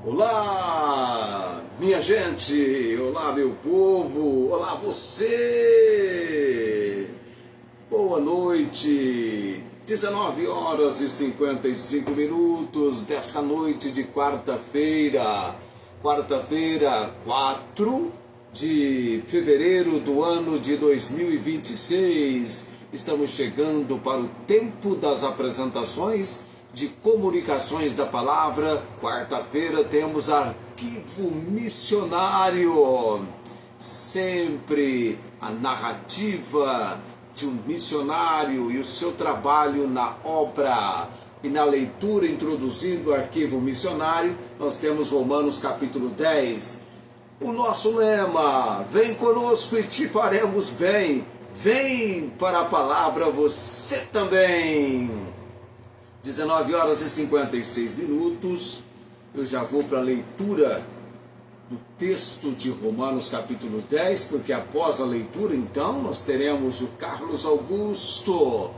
Olá, minha gente, olá meu povo, olá você, boa noite, 19 horas e 55 minutos desta noite de quarta-feira, 4 de fevereiro do ano de 2026, estamos chegando para o tempo das apresentações de comunicações da palavra. Quarta-feira temos arquivo missionário, sempre a narrativa de um missionário e o seu trabalho na obra. E na leitura introduzindo o arquivo missionário, nós temos Romanos capítulo 10. O nosso lema: vem conosco e te faremos bem. Vem para a palavra você também. 19 horas e 56 minutos, eu já vou para a leitura do texto de Romanos capítulo 10, porque após a leitura, então, nós teremos o Carlos Augusto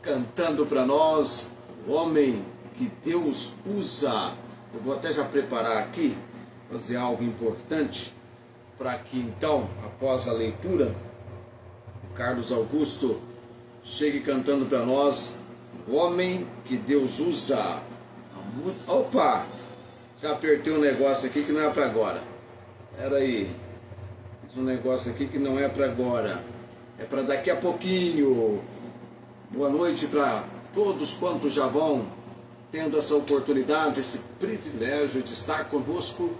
cantando para nós, o homem que Deus usa. Eu vou até já preparar aqui, fazer algo importante, para que então, após a leitura, o Carlos Augusto chegue cantando para nós, o homem que Deus usa. Opa! Já apertei um negócio aqui que não é para agora. Espera aí. Fiz um negócio aqui que não é para agora. É para daqui a pouquinho. Boa noite para todos quantos já vão tendo essa oportunidade, esse privilégio de estar conosco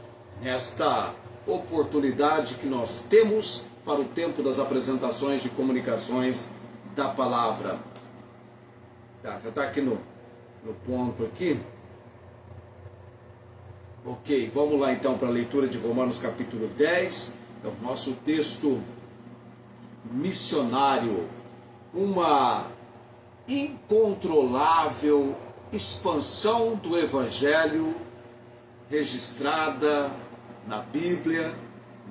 nesta oportunidade que nós temos para o tempo das apresentações de comunicações da palavra. Já está aqui no ponto aqui. Ok, vamos lá então para a leitura de Romanos capítulo 10. É o nosso texto missionário. Uma incontrolável expansão do Evangelho registrada na Bíblia,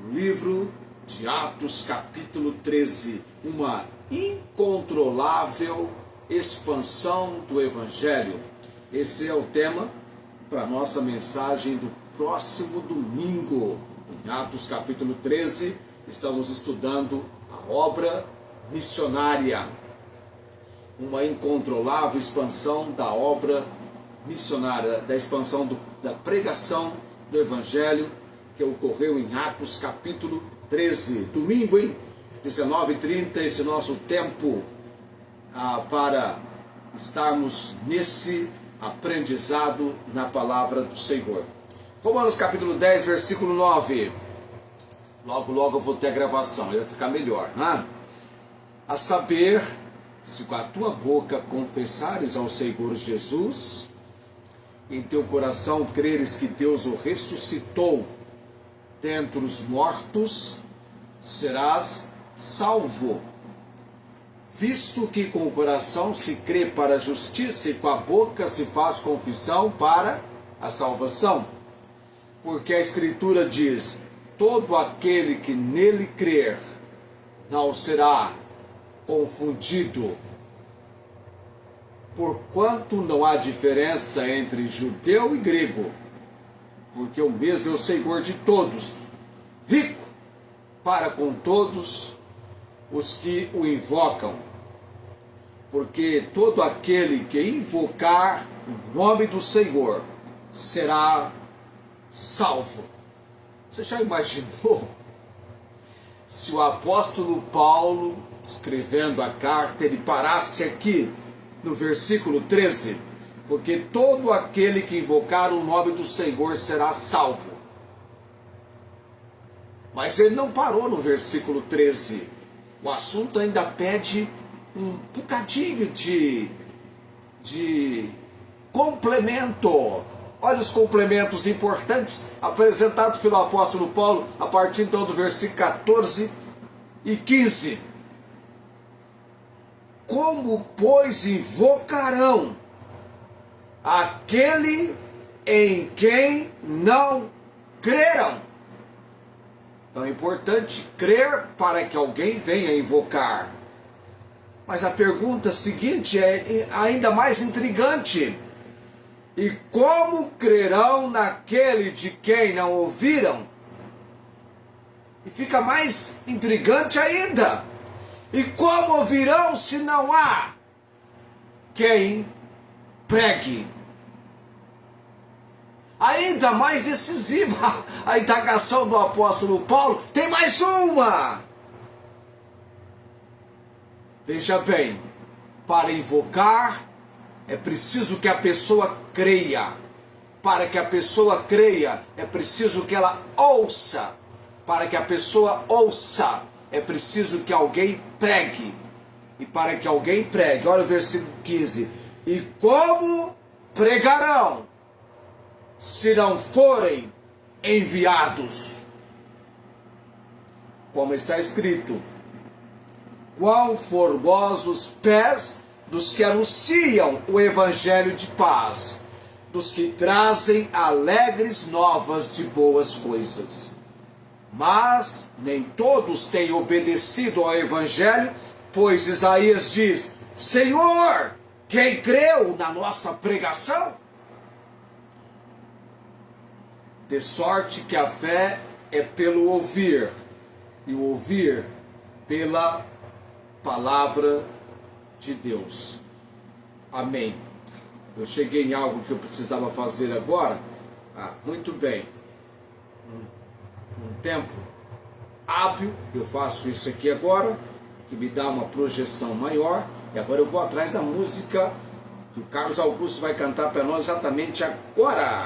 no livro de Atos capítulo 13. Uma incontrolável expansão do Evangelho. Esse é o tema para a nossa mensagem do próximo domingo. Em Atos capítulo 13, estamos estudando a obra missionária. Uma incontrolável expansão da obra missionária, da expansão da pregação do Evangelho, que ocorreu em Atos capítulo 13. Domingo, hein? 19h30, esse nosso tempo para estarmos nesse aprendizado na palavra do Senhor. Romanos capítulo 10, versículo 9. Logo eu vou ter a gravação, vai ficar melhor, né? A saber, se com a tua boca confessares ao Senhor Jesus, em teu coração creres que Deus o ressuscitou dentre os mortos, serás salvo. Visto que com o coração se crê para a justiça e com a boca se faz confissão para a salvação. Porque a Escritura diz: todo aquele que nele crer não será confundido. Porquanto não há diferença entre judeu e grego, porque o mesmo é o Senhor de todos, rico para com todos os que o invocam. Porque todo aquele que invocar o nome do Senhor será salvo. Você já imaginou se o apóstolo Paulo, escrevendo a carta, ele parasse aqui no versículo 13? Porque todo aquele que invocar o nome do Senhor será salvo. Mas ele não parou no versículo 13. O assunto ainda pede um bocadinho de complemento. Olha os complementos importantes apresentados pelo apóstolo Paulo a partir então do versículo 14 e 15. Como, pois, invocarão aquele em quem não creram? Então é importante crer para que alguém venha invocar. Mas a pergunta seguinte é ainda mais intrigante. E como crerão naquele de quem não ouviram? E fica mais intrigante ainda. E como ouvirão se não há quem pregue? Ainda mais decisiva a indagação do apóstolo Paulo. Tem mais uma. Veja bem, para invocar é preciso que a pessoa creia. Para que a pessoa creia, é preciso que ela ouça. Para que a pessoa ouça, é preciso que alguém pregue. E para que alguém pregue, olha o versículo 15. E como pregarão, se não forem enviados? Como está escrito: quão formosos pés dos que anunciam o evangelho de paz, dos que trazem alegres novas de boas coisas. Mas nem todos têm obedecido ao evangelho, pois Isaías diz: Senhor, quem creu na nossa pregação? De sorte que a fé é pelo ouvir, e o ouvir pela palavra de Deus. Amém. Eu cheguei em algo que eu precisava fazer agora. Muito bem. Um tempo hábil, eu faço isso aqui agora, que me dá uma projeção maior. E agora eu vou atrás da música que o Carlos Augusto vai cantar para nós exatamente agora.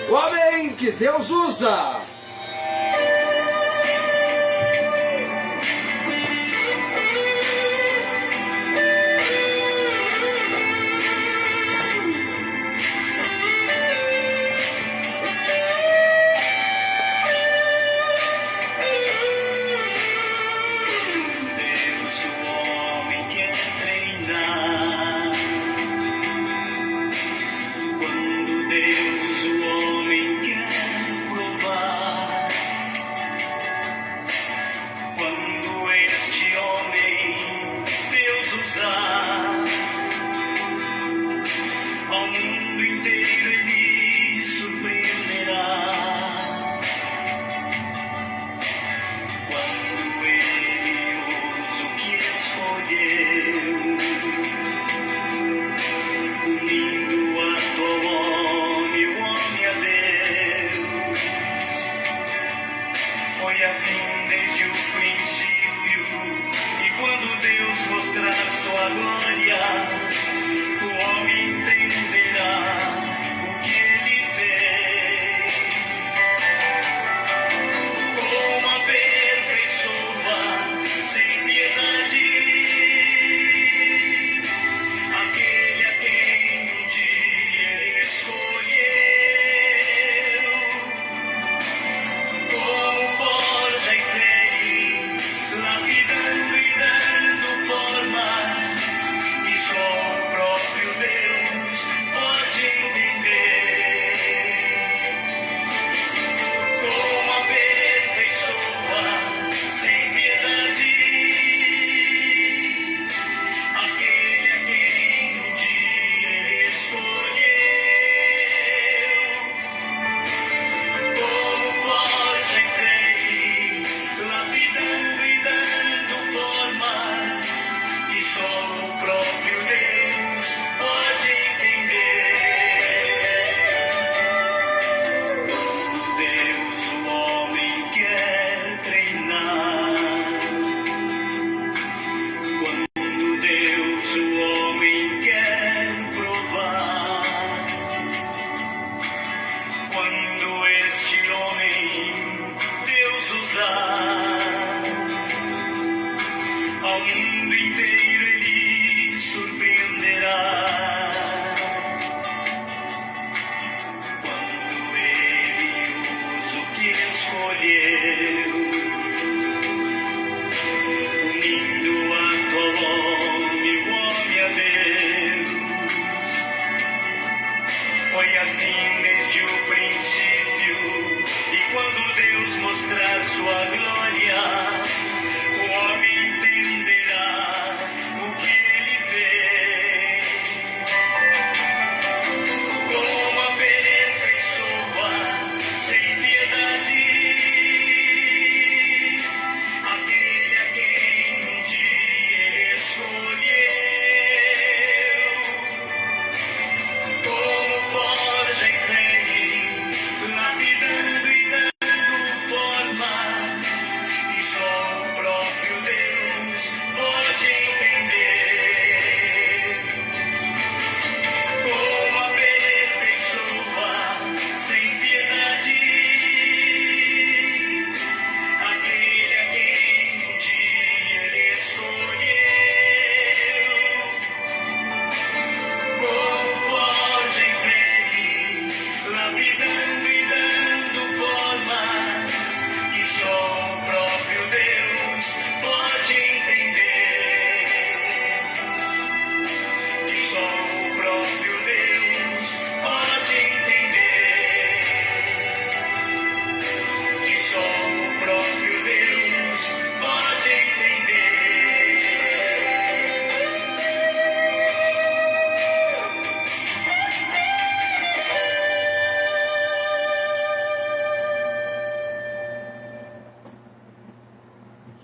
O homem que Deus usa.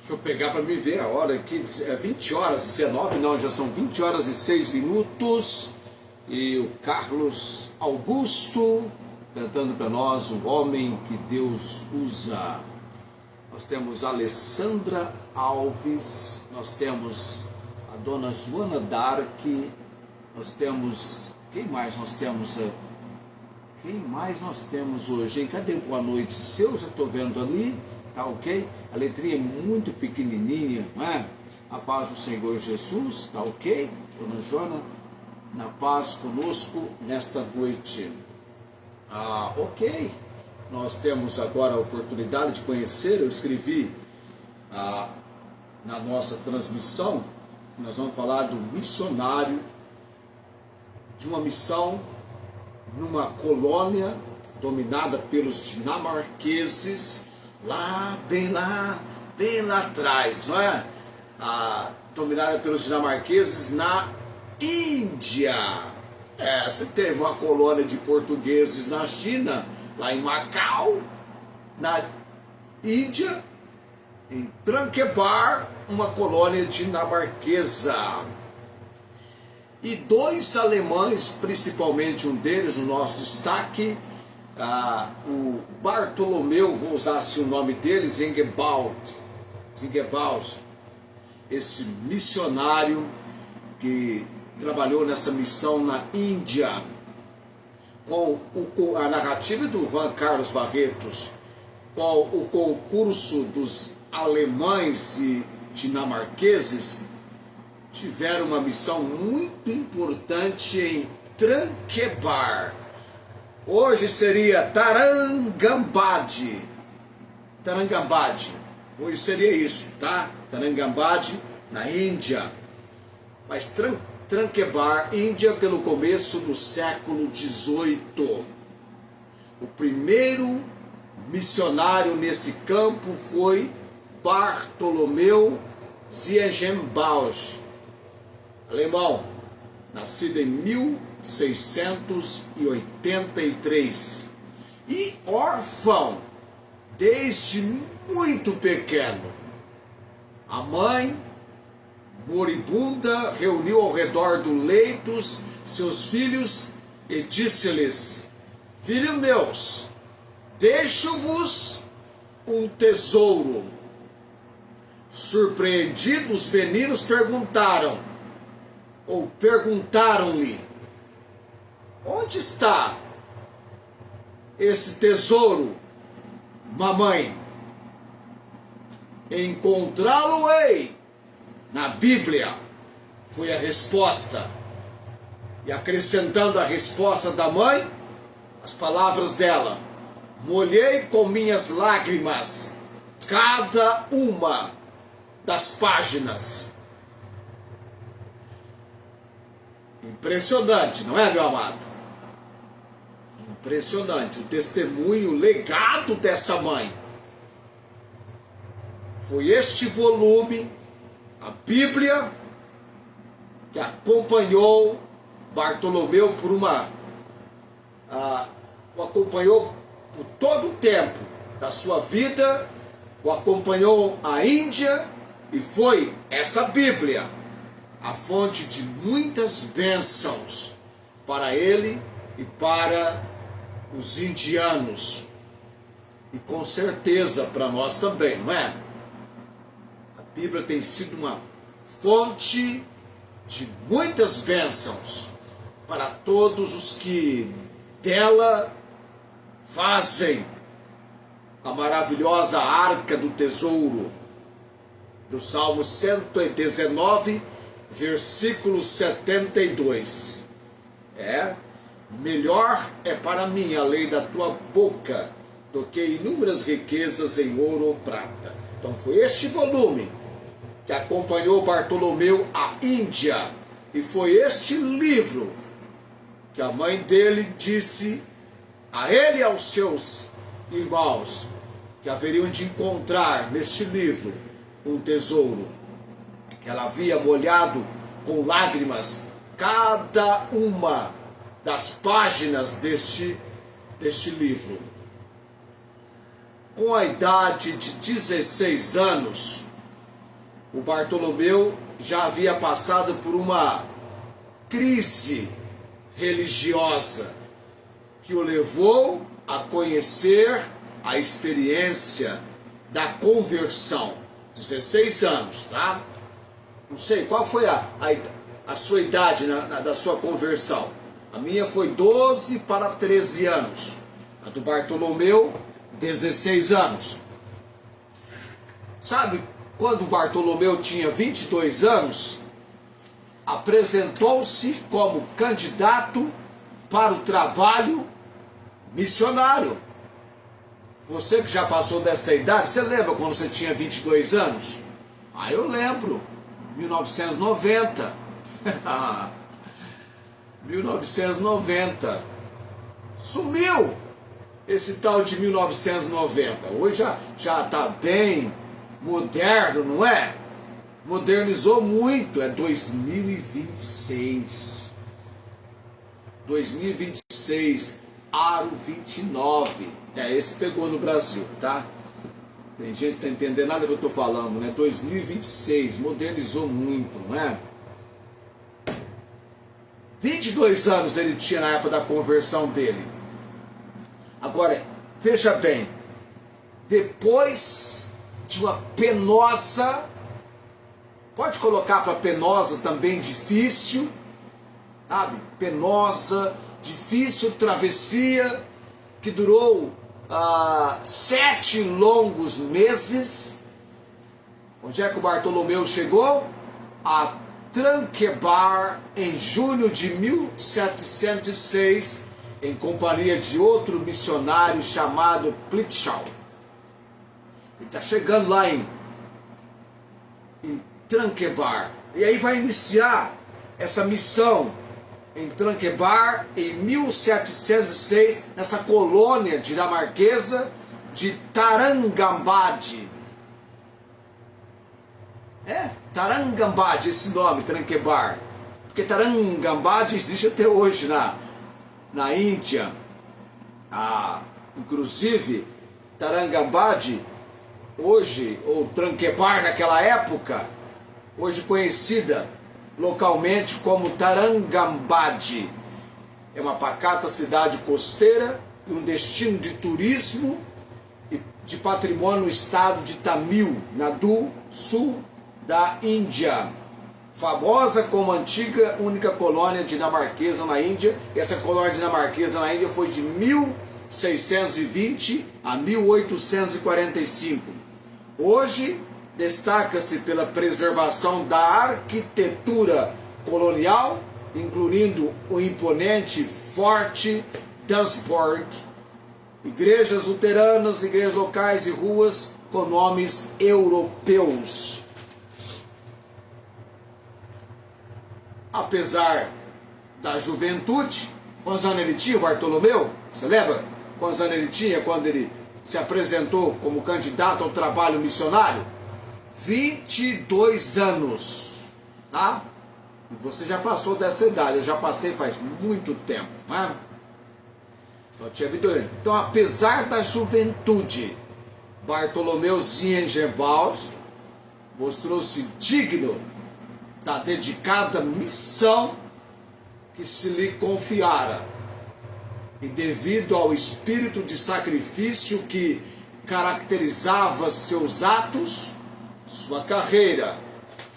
Deixa eu pegar para me ver a hora aqui, é 20 horas, 19, não, já são 20 horas e 6 minutos. E o Carlos Augusto cantando para nós, o homem que Deus usa. Nós temos a Alessandra Alves, nós temos a dona Joana Dark, nós temos, quem mais nós temos hoje, hein? Cadê o boa noite seu? Já estou vendo ali, tá ok? A letrinha é muito pequenininha, não é? A paz do Senhor Jesus, tá ok? Dona Joana, na paz conosco nesta noite. Ok. Nós temos agora a oportunidade de conhecer, eu escrevi na nossa transmissão, nós vamos falar do missionário, de uma missão numa colônia dominada pelos dinamarqueses, bem lá atrás, não é? Dominada pelos dinamarqueses na Índia. Você teve uma colônia de portugueses na China, lá em Macau, na Índia, em Tranquebar, uma colônia dinamarquesa. E dois alemães, principalmente um deles, o nosso destaque, o Bartolomeu, vou usar assim o nome dele, Zingebald, esse missionário que trabalhou nessa missão na Índia, com a narrativa do Juan Carlos Barretos, com o concurso dos alemães e dinamarqueses, tiveram uma missão muito importante em Tranquebar. Hoje seria Tarangambadi. Hoje seria isso, tá? Tarangambadi, na Índia. Mas Tranquebar, Índia, pelo começo do século XVIII. O primeiro missionário nesse campo foi Bartolomeu Zingebald, alemão, nascido em 1683 e órfão desde muito pequeno. A mãe, moribunda, reuniu ao redor do leito seus filhos e disse-lhes: filhos meus, deixo-vos um tesouro. Surpreendidos, os meninos perguntaram-lhe: onde está esse tesouro, mamãe? Encontrá-lo-ei na Bíblia, foi a resposta. E acrescentando a resposta da mãe, as palavras dela: molhei com minhas lágrimas cada uma das páginas. Impressionante, não é, meu amado? Impressionante o testemunho, o legado dessa mãe. Foi este volume, a Bíblia, que acompanhou Bartolomeu o acompanhou por todo o tempo da sua vida, o acompanhou à Índia, e foi essa Bíblia a fonte de muitas bênçãos para ele e para os indianos, e com certeza para nós também, não é? A Bíblia tem sido uma fonte de muitas bênçãos para todos os que dela fazem a maravilhosa arca do tesouro, do Salmo 119, versículo 72. Melhor é para mim a lei da tua boca do que inúmeras riquezas em ouro ou prata. Então foi este volume que acompanhou Bartolomeu à Índia, e foi este livro que a mãe dele disse a ele e aos seus irmãos que haveriam de encontrar neste livro um tesouro, que ela havia molhado com lágrimas cada uma das páginas deste livro. Com a idade de 16 anos, o Bartolomeu já havia passado por uma crise religiosa que o levou a conhecer a experiência da conversão. 16 anos, tá? Não sei, qual foi a sua idade da sua conversão? A minha foi 12 para 13 anos. A do Bartolomeu, 16 anos. Sabe, quando Bartolomeu tinha 22 anos, apresentou-se como candidato para o trabalho missionário. Você que já passou dessa idade, você lembra quando você tinha 22 anos? Ah, eu lembro. 1990. 1990. Sumiu esse tal de 1990. Hoje já está bem moderno, não é? Modernizou muito. É 2026. 2026. Aro 29. Esse pegou no Brasil, tá? Tem gente que não tá entendendo nada do que eu estou falando, né? 2026, modernizou muito, não é? 22 anos ele tinha na época da conversão dele. Agora, veja bem, depois de uma penosa, pode colocar para penosa também difícil, sabe? Penosa, difícil travessia, que durou 7 longos meses. Onde é que o Bartolomeu chegou? A Tranquebar, em junho de 1706, em companhia de outro missionário chamado Plitschau. Ele está chegando lá em Tranquebar. E aí vai iniciar essa missão em Tranquebar, em 1706, nessa colônia dinamarquesa de Tarangambadi. Tarangambadi, esse nome, Tranquebar. Porque Tarangambadi existe até hoje na Índia. Inclusive, Tarangambadi, hoje, ou Tranquebar naquela época, hoje conhecida localmente como Tarangambadi. É uma pacata cidade costeira e um destino de turismo e de patrimônio no estado de Tamil Nadu, sul da Índia. Famosa como antiga única colônia dinamarquesa na Índia. E essa colônia dinamarquesa na Índia foi de 1620 a 1845. Hoje, destaca-se pela preservação da arquitetura colonial, incluindo o imponente Forte Dansborg, igrejas luteranas, igrejas locais e ruas com nomes europeus. Apesar da juventude, quantos anos ele tinha, Bartolomeu? Você lembra quantos anos ele tinha quando ele se apresentou como candidato ao trabalho missionário? 22 anos, tá? E você já passou dessa idade, eu já passei faz muito tempo, né? Então, apesar da juventude, Bartolomeu Ziengenwald mostrou-se digno da dedicada missão que se lhe confiara. E devido ao espírito de sacrifício que caracterizava seus atos, sua carreira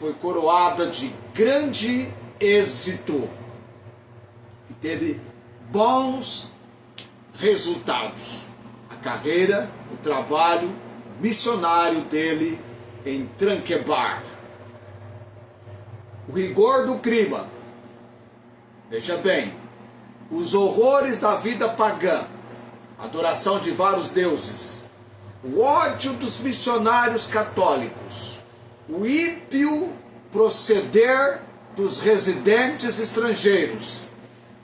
foi coroada de grande êxito e teve bons resultados. A carreira, o trabalho missionário dele em Tranquebar. O rigor do clima. Veja bem, os horrores da vida pagã, adoração de vários deuses, o ódio dos missionários católicos, o ímpio proceder dos residentes estrangeiros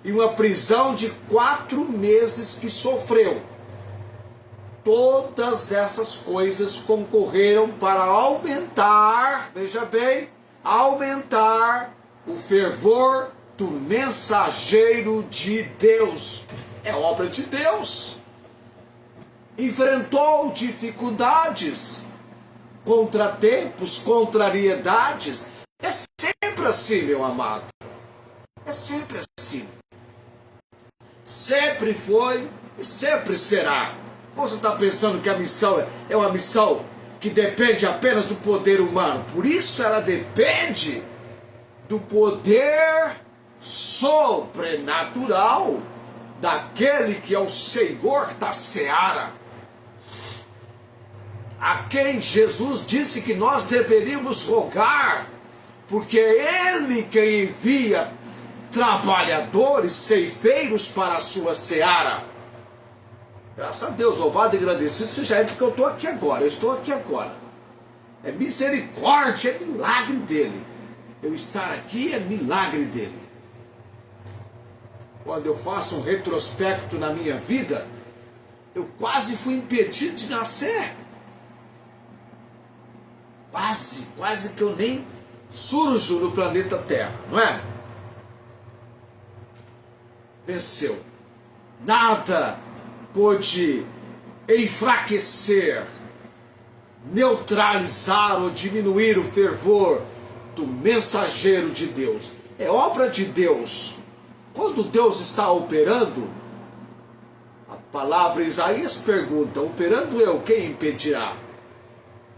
e uma prisão de 4 meses que sofreu. Todas essas coisas concorreram para aumentar, veja bem, aumentar o fervor do mensageiro de Deus. É obra de Deus. Enfrentou dificuldades, contratempos, contrariedades. É sempre assim, meu amado. É sempre assim. Sempre foi e sempre será. Você está pensando que a missão é uma missão que depende apenas do poder humano? Por isso ela depende do poder sobrenatural daquele que é o Senhor da seara, a quem Jesus disse que nós deveríamos rogar, porque é Ele quem envia trabalhadores, ceifeiros para a sua seara. Graças a Deus, louvado e agradecido seja Ele, porque eu estou aqui agora, eu estou aqui agora. É misericórdia, é milagre dele. Eu estar aqui é milagre dele. Quando eu faço um retrospecto na minha vida, eu quase fui impedido de nascer. Quase que eu nem surjo no planeta Terra, não é? Venceu. Nada pôde enfraquecer, neutralizar ou diminuir o fervor do mensageiro de Deus. É obra de Deus. Quando Deus está operando, a palavra Isaías pergunta: operando eu, quem impedirá?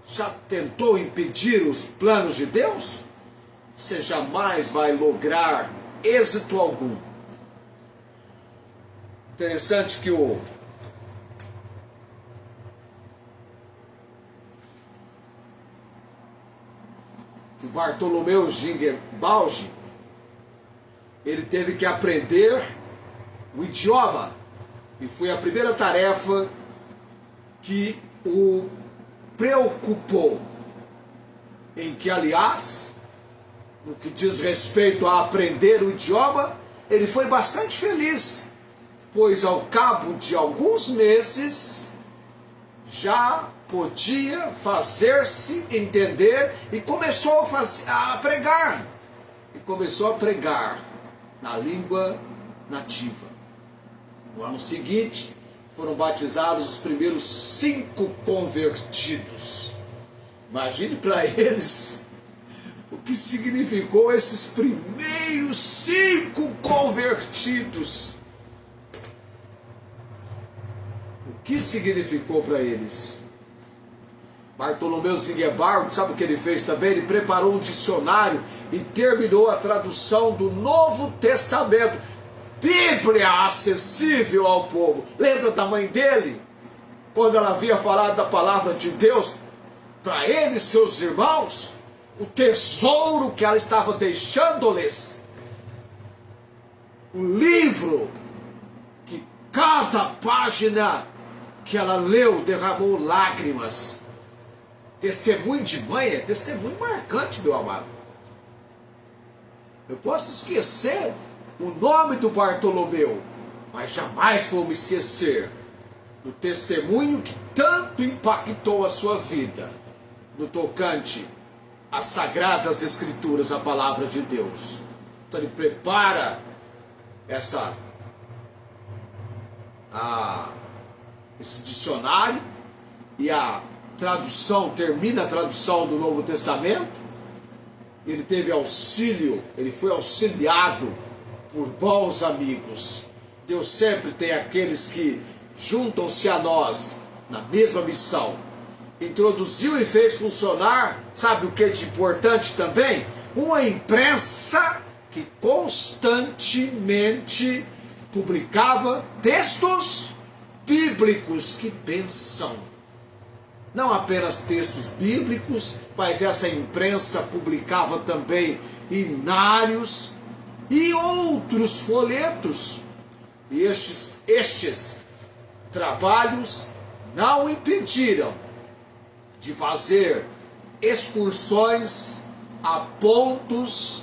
Já tentou impedir os planos de Deus? Você jamais vai lograr êxito algum. Interessante que o Bartolomeu Gingerbaldi, ele teve que aprender o idioma, e foi a primeira tarefa que o preocupou, em que, aliás, no que diz respeito a aprender o idioma, ele foi bastante feliz, pois ao cabo de alguns meses já podia fazer-se entender e começou a pregar. E começou a pregar na língua nativa. No ano seguinte, foram batizados os primeiros 5 convertidos. Imagine para eles o que significou esses primeiros 5 convertidos. O que significou para eles? Bartolomeu Zinguebardo, sabe o que ele fez também? Ele preparou um dicionário e terminou a tradução do Novo Testamento. Bíblia acessível ao povo. Lembra da mãe dele? Quando ela havia falado da palavra de Deus para ele e seus irmãos, o tesouro que ela estava deixando-lhes, o livro que cada página que ela leu derramou lágrimas. Testemunho de mãe é testemunho marcante, meu amado. Eu posso esquecer o nome do Bartolomeu, mas jamais vou me esquecer do testemunho que tanto impactou a sua vida no tocante às Sagradas Escrituras, a palavra de Deus. Então ele prepara esse dicionário e termina a tradução do Novo Testamento. Ele teve auxílio, ele foi auxiliado por bons amigos. Deus sempre tem aqueles que juntam-se a nós na mesma missão. Introduziu e fez funcionar, sabe o que é de importante também? Uma imprensa que constantemente publicava textos bíblicos. Que bênção! Não apenas textos bíblicos, mas essa imprensa publicava também hinários e outros folhetos. E estes trabalhos não impediram de fazer excursões a pontos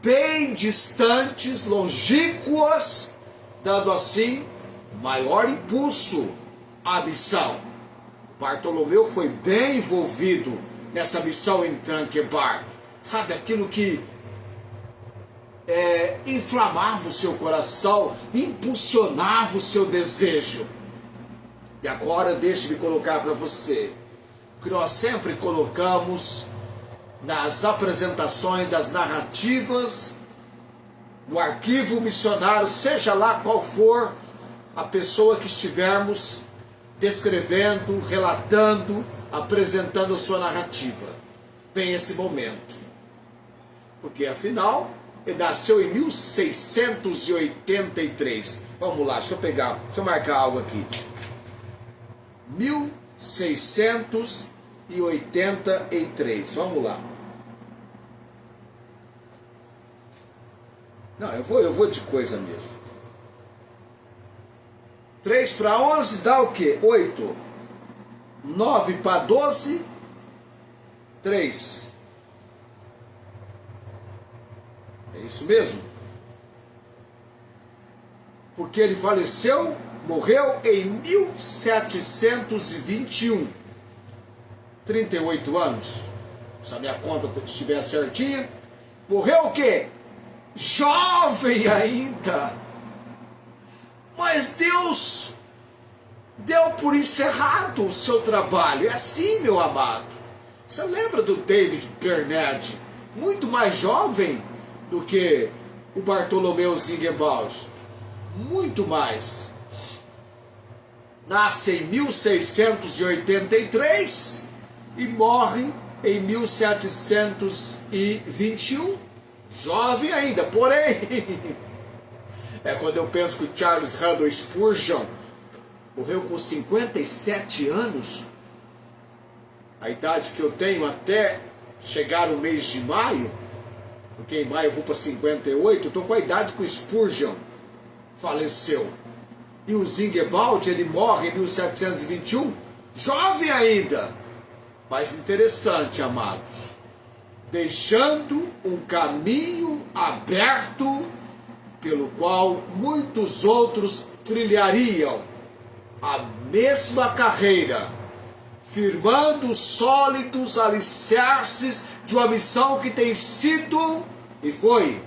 bem distantes, longínquos, dando assim maior impulso à missão. Bartolomeu foi bem envolvido nessa missão em Tranquebar. Sabe, aquilo que inflamava o seu coração, impulsionava o seu desejo. E agora deixe-me colocar para você que nós sempre colocamos nas apresentações das narrativas do arquivo missionário, seja lá qual for a pessoa que estivermos descrevendo, relatando, apresentando a sua narrativa. Vem esse momento. Porque afinal, ele nasceu em 1683. Vamos lá, deixa eu marcar algo aqui. 1683. Vamos lá. Não, eu vou de coisa mesmo. 3 para 11 dá o quê? 8. 9 para 12, 3. É isso mesmo? Porque ele faleceu, morreu em 1721. 38 anos. Se a minha conta estiver certinha. Morreu o quê? Jovem ainda. Mas Deus deu por encerrado o seu trabalho. É assim, meu amado. Você lembra do David Bernard? Muito mais jovem do que o Bartolomeu Zingebald. Muito mais. Nasce em 1683 e morre em 1721. Jovem ainda, porém... É quando eu penso que o Charles Haddon Spurgeon morreu com 57 anos. A idade que eu tenho até chegar o mês de maio, porque em maio eu vou para 58, estou com a idade que o Spurgeon faleceu. E o Zingebald, ele morre em 1721, jovem ainda. Mas interessante, amados, deixando um caminho aberto pelo qual muitos outros trilhariam a mesma carreira, firmando sólidos alicerces de uma missão que tem sido e foi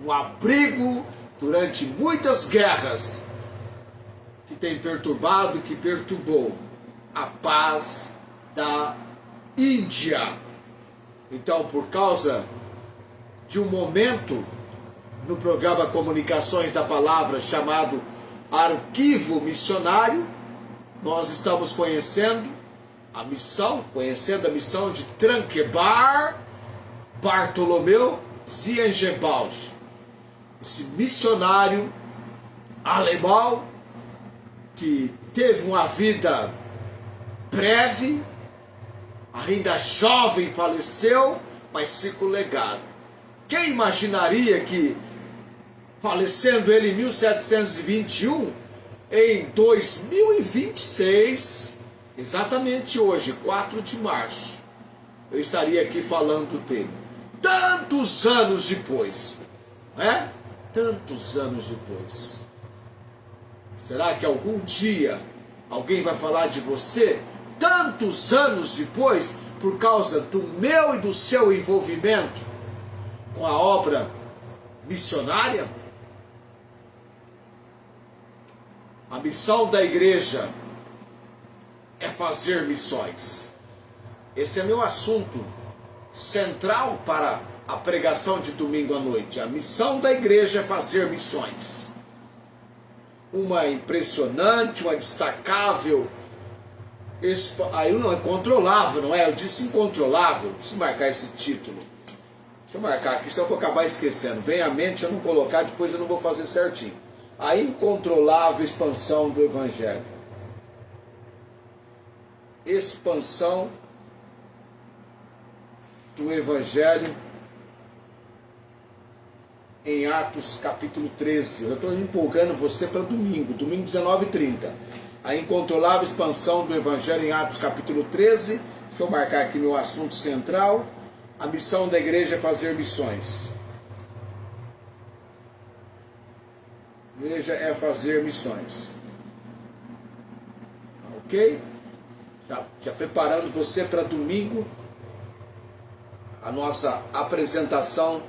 um abrigo durante muitas guerras, que tem perturbado, que perturbou a paz da Índia. Então, por causa de um momento no programa Comunicações da Palavra, chamado Arquivo Missionário, nós estamos conhecendo a missão de Tranquebar Bartolomeu Zingebald, esse missionário alemão que teve uma vida breve, ainda jovem faleceu, mas fica o legado. Quem imaginaria que, falecendo ele em 1721, em 2026, exatamente hoje, 4 de março, eu estaria aqui falando dele. Tantos anos depois, né? Tantos anos depois. Será que algum dia alguém vai falar de você, tantos anos depois, por causa do meu e do seu envolvimento com a obra missionária? A missão da igreja é fazer missões. Esse é meu assunto central para a pregação de domingo à noite. A missão da igreja é fazer missões. Uma impressionante, uma destacável, aí não é incontrolável, não é? Eu disse incontrolável, preciso marcar esse título. Deixa eu marcar aqui, só que eu acabar esquecendo. Vem à mente, se eu não colocar, depois eu não vou fazer certinho. A incontrolável expansão do Evangelho. Expansão do Evangelho em Atos capítulo 13. Eu estou empolgando você para domingo 19h30. A incontrolável expansão do Evangelho em Atos capítulo 13. Deixa eu marcar aqui meu assunto central. A missão da igreja é fazer missões. A igreja é fazer missões. Ok? Já preparando você para domingo, a nossa apresentação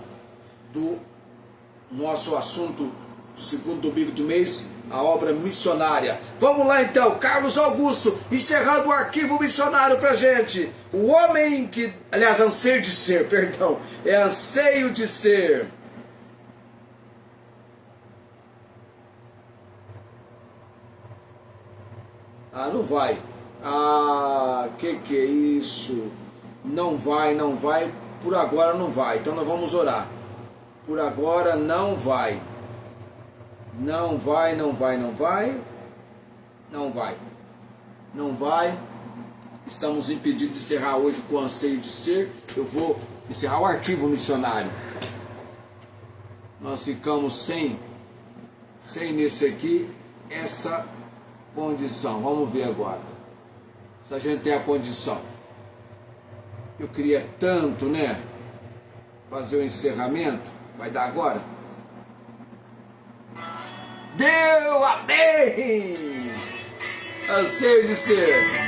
do nosso assunto, segundo domingo do mês, a obra missionária. Vamos lá então, Carlos Augusto, encerrando o arquivo missionário pra gente. O homem que, aliás, anseio de ser, perdão, é anseio de ser. Ah, não vai. Ah, que é isso? Não vai, não vai. Por agora não vai. Então nós vamos orar. Por agora não vai. Não vai, não vai, não vai. Não vai. Não vai. Estamos impedidos de encerrar hoje com o anseio de ser. Eu vou encerrar o arquivo missionário. Nós ficamos sem nesse aqui essa condição. Vamos ver agora se a gente tem a condição. Eu queria tanto, né, fazer o encerramento. Vai dar agora? Deu! Amém! Anseio de ser.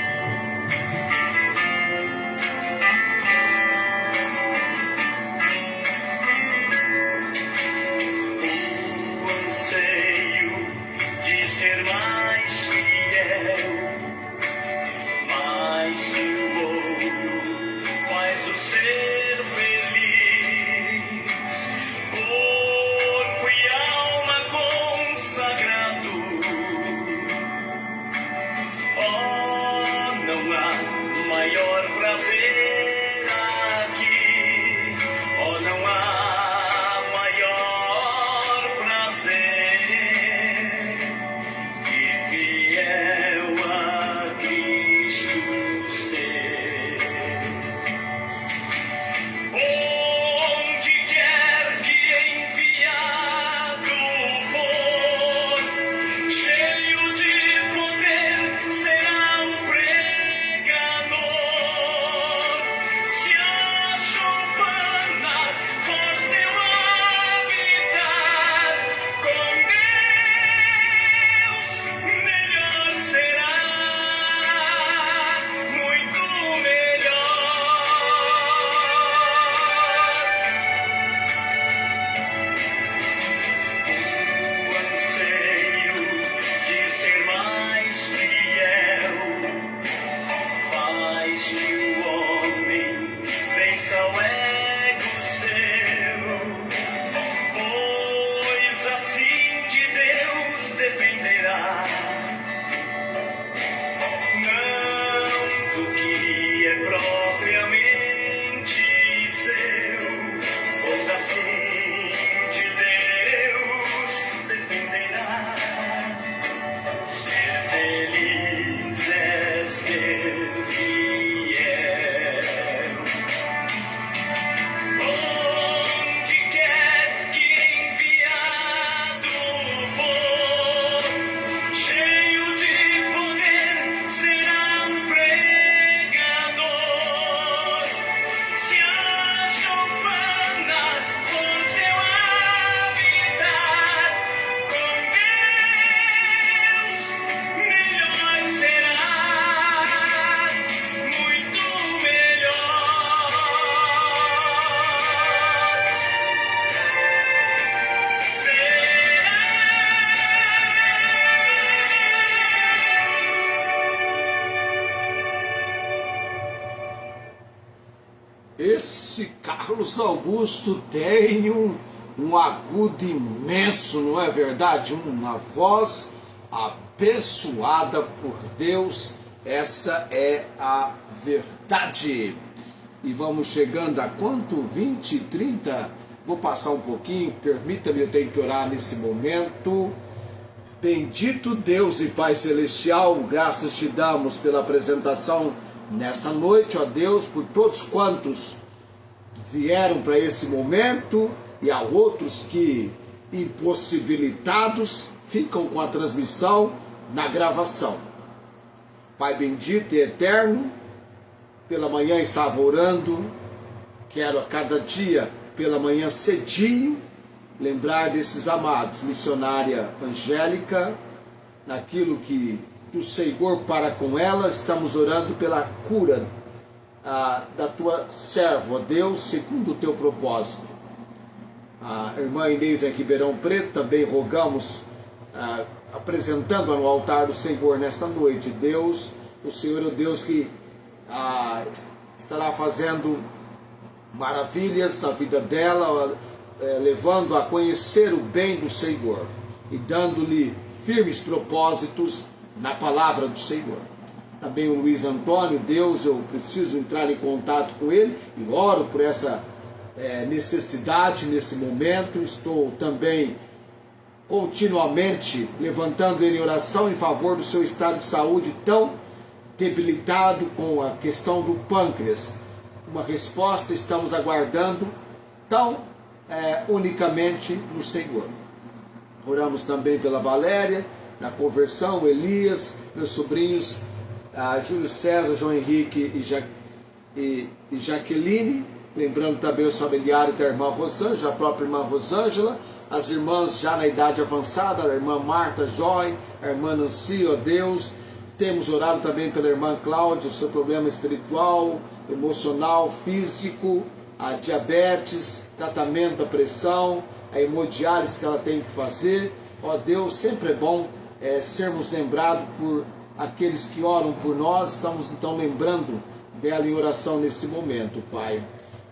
Esse Carlos Augusto tem um agudo imenso, não é verdade? Uma voz abençoada por Deus, essa é a verdade. E vamos chegando a quanto? 20, 30? Vou passar um pouquinho, permita-me, eu tenho que orar nesse momento. Bendito Deus e Pai Celestial, graças te damos pela apresentação nessa noite, ó Deus, por todos quantos vieram para esse momento e há outros que, impossibilitados, ficam com a transmissão na gravação. Pai bendito e eterno, pela manhã estava orando, quero a cada dia, pela manhã cedinho, lembrar desses amados, missionária Angélica, naquilo que do Senhor para com ela, estamos orando pela cura da tua serva, ó Deus, segundo o teu propósito. A irmã Inês em Ribeirão Preto, também rogamos apresentando no altar do Senhor nessa noite. Deus, o Senhor é o Deus que estará fazendo maravilhas na vida dela, levando a conhecer o bem do Senhor e dando-lhe firmes propósitos na palavra do Senhor. Também o Luiz Antônio, Deus, eu preciso entrar em contato com ele e oro por essa necessidade nesse momento. Estou também continuamente levantando ele em oração em favor do seu estado de saúde tão debilitado com a questão do pâncreas. Uma resposta estamos aguardando tão unicamente no Senhor. Oramos também pela Valéria, na conversão, Elias, meus sobrinhos Júlio César, João Henrique e Jaqueline, lembrando também os familiares da irmã Rosângela, a própria irmã Rosângela, as irmãs já na idade avançada, a irmã Marta Joy, a irmã Nancy, ó Deus. Temos orado também pela irmã Cláudia, o seu problema espiritual, emocional, físico, a diabetes, tratamento da pressão, a hemodiálise que ela tem que fazer. Ó Deus, sempre é bom sermos lembrados por aqueles que oram por nós. Estamos então lembrando dela em oração nesse momento, Pai.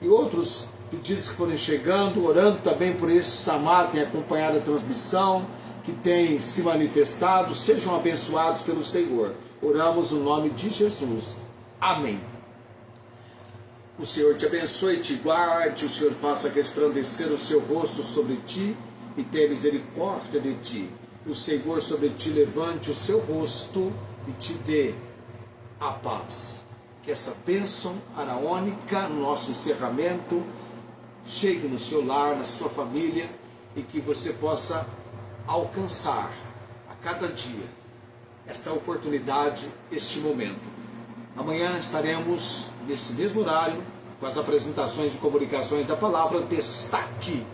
E outros pedidos que forem chegando, orando também por esses Samar que têm acompanhado a transmissão, que têm se manifestado, sejam abençoados pelo Senhor. Oramos no nome de Jesus. Amém. O Senhor te abençoe e te guarde, o Senhor faça resplandecer o seu rosto sobre ti e tenha misericórdia de ti. O Senhor sobre ti levante o seu rosto e te dê a paz. Que essa bênção araônica no nosso encerramento chegue no seu lar, na sua família, e que você possa alcançar a cada dia esta oportunidade, este momento. Amanhã estaremos nesse mesmo horário com as apresentações de comunicações da palavra, destaque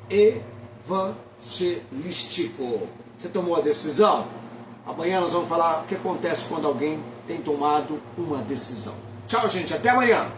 evangelístico. Você tomou a decisão? Amanhã nós vamos falar o que acontece quando alguém tem tomado uma decisão. Tchau, gente, até amanhã!